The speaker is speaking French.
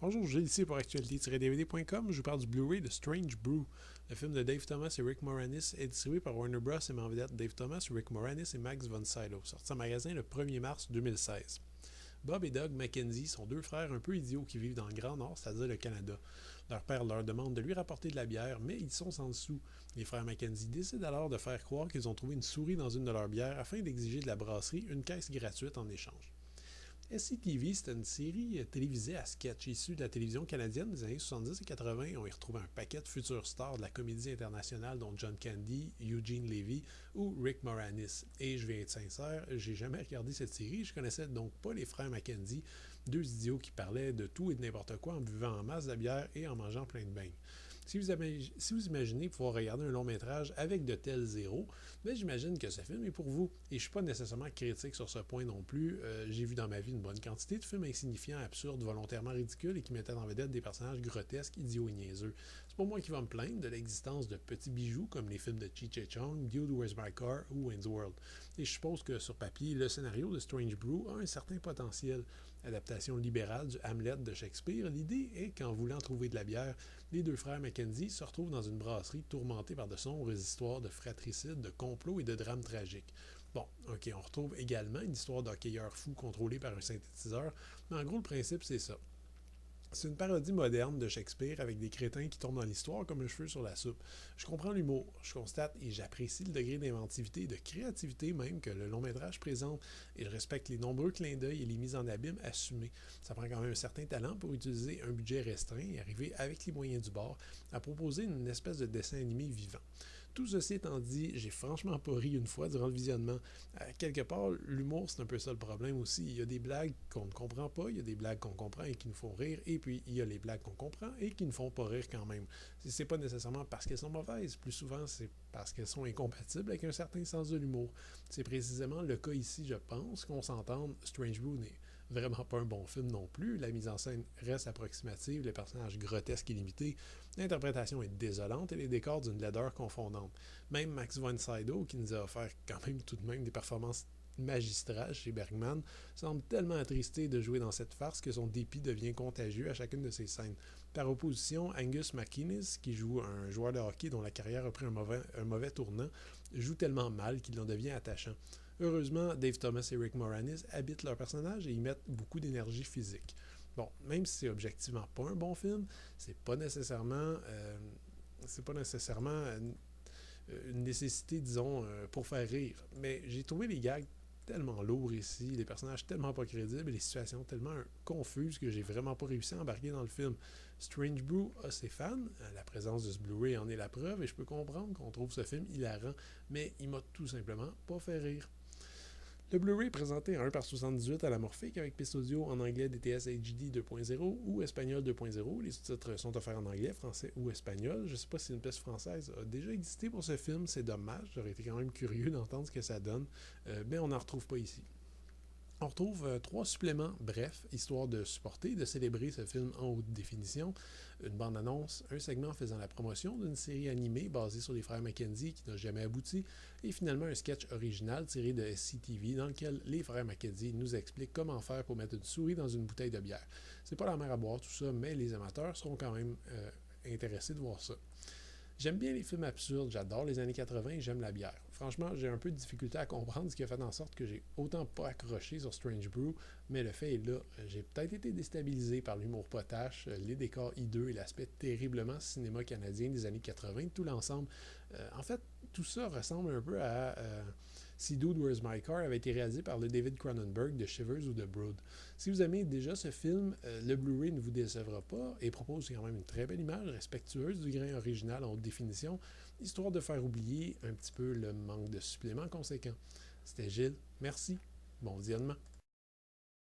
Bonjour, Gilles ici pour actualité-dvd.com. Je vous parle du Blu-ray de Strange Brew. Le film de Dave Thomas et Rick Moranis est distribué par Warner Bros. Et met en vedette Dave Thomas, Rick Moranis et Max von Sydow, sorti en magasin le 1er mars 2016. Bob et Doug Mackenzie sont deux frères un peu idiots qui vivent dans le Grand Nord, c'est-à-dire le Canada. Leur père leur demande de lui rapporter de la bière, mais ils sont sans sous. Les frères Mackenzie décident alors de faire croire qu'ils ont trouvé une souris dans une de leurs bières afin d'exiger de la brasserie une caisse gratuite en échange. SCTV, c'était une série télévisée à sketch issue de la télévision canadienne des années 70 et 80. On y retrouve un paquet de futurs stars de la comédie internationale, dont John Candy, Eugene Levy ou Rick Moranis. Et je vais être sincère, j'ai jamais regardé cette série, je connaissais donc pas les frères Mackenzie, deux idiots qui parlaient de tout et de n'importe quoi en buvant en masse de bière et en mangeant plein de beignes. Si vous imaginez pouvoir regarder un long métrage avec de tels héros, ben j'imagine que ce film est pour vous. Et je ne suis pas nécessairement critique sur ce point non plus. J'ai vu dans ma vie une bonne quantité de films insignifiants, absurdes, volontairement ridicules et qui mettaient en vedette des personnages grotesques, idiots et niaiseux. C'est pas moi qui va me plaindre de l'existence de petits bijoux comme les films de Cheech Chong, Dude, Where's My Car ou Wayne's World. Et je suppose que sur papier, le scénario de Strange Brew a un certain potentiel. Adaptation libérale du Hamlet de Shakespeare, l'idée est qu'en voulant trouver de la bière, les deux frères Mackenzie se retrouvent dans une brasserie tourmentée par de sombres histoires de fratricides, de complots et de drames tragiques. Bon, ok, on retrouve également une histoire d'hockeyeur fou contrôlé par un synthétiseur, mais en gros, le principe, c'est ça. C'est une parodie moderne de Shakespeare avec des crétins qui tombent dans l'histoire comme un cheveu sur la soupe. Je comprends l'humour, je constate et j'apprécie le degré d'inventivité et de créativité même que le long métrage présente et je respecte les nombreux clins d'œil et les mises en abîme assumées. Ça prend quand même un certain talent pour utiliser un budget restreint et arriver avec les moyens du bord à proposer une espèce de dessin animé vivant. Tout ceci étant dit, j'ai franchement pas ri une fois durant le visionnement. Quelque part, l'humour, c'est un peu ça le problème aussi. Il y a des blagues qu'on ne comprend pas, il y a des blagues qu'on comprend et qui nous font rire, et puis il y a les blagues qu'on comprend et qui ne font pas rire quand même. C'est pas nécessairement parce qu'elles sont mauvaises, plus souvent c'est parce qu'elles sont incompatibles avec un certain sens de l'humour. C'est précisément le cas ici, je pense, qu'on s'entende, Strange Brew n'est vraiment pas un bon film non plus. La mise en scène reste approximative, les personnages grotesques et limités, l'interprétation est désolante et les décors d'une laideur confondante. Même Max von Sydow, qui nous a offert quand même tout de même des performances magistrales chez Bergman, semble tellement attristé de jouer dans cette farce que son dépit devient contagieux à chacune de ses scènes. Par opposition, Angus MacInnes, qui joue un joueur de hockey dont la carrière a pris un mauvais tournant, joue tellement mal qu'il en devient attachant. Heureusement, Dave Thomas et Rick Moranis habitent leur personnage et y mettent beaucoup d'énergie physique. Bon, même si c'est objectivement pas un bon film, c'est pas nécessairement une nécessité, disons, pour faire rire. Mais j'ai trouvé les gags tellement lourds ici, les personnages tellement pas crédibles et les situations tellement confuses que j'ai vraiment pas réussi à embarquer dans le film. Strange Brew a ses fans, la présence de ce Blu-ray en est la preuve et je peux comprendre qu'on trouve ce film hilarant, mais il m'a tout simplement pas fait rire. Le Blu-ray est présenté en 1:78 à la Morphique avec piste audio en anglais DTS HD 2.0 ou espagnol 2.0. Les sous-titres sont offerts en anglais, français ou espagnol. Je ne sais pas si une piste française a déjà existé pour ce film, c'est dommage. J'aurais été quand même curieux d'entendre ce que ça donne, mais on n'en retrouve pas ici. On retrouve trois suppléments brefs, histoire de supporter et de célébrer ce film en haute définition. Une bande-annonce, un segment faisant la promotion d'une série animée basée sur les frères Mackenzie qui n'a jamais abouti, et finalement un sketch original tiré de SCTV dans lequel les frères Mackenzie nous expliquent comment faire pour mettre une souris dans une bouteille de bière. C'est pas la mer à boire tout ça, mais les amateurs seront quand même intéressés de voir ça. J'aime bien les films absurdes, j'adore les années 80 et j'aime la bière. Franchement, j'ai un peu de difficulté à comprendre ce qui a fait en sorte que j'ai autant pas accroché sur Strange Brew, mais le fait est là. J'ai peut-être été déstabilisé par l'humour potache, les décors hideux et l'aspect terriblement cinéma canadien des années 80, tout l'ensemble. En fait, tout ça ressemble un peu à si Dude, Where's My Car avait été réalisé par le David Cronenberg de Shivers ou de Brood. Si vous aimez déjà ce film, le Blu-ray ne vous décevra pas et propose quand même une très belle image respectueuse du grain original en haute définition, histoire de faire oublier un petit peu le manque de suppléments conséquents. C'était Gilles, merci, bon visionnement.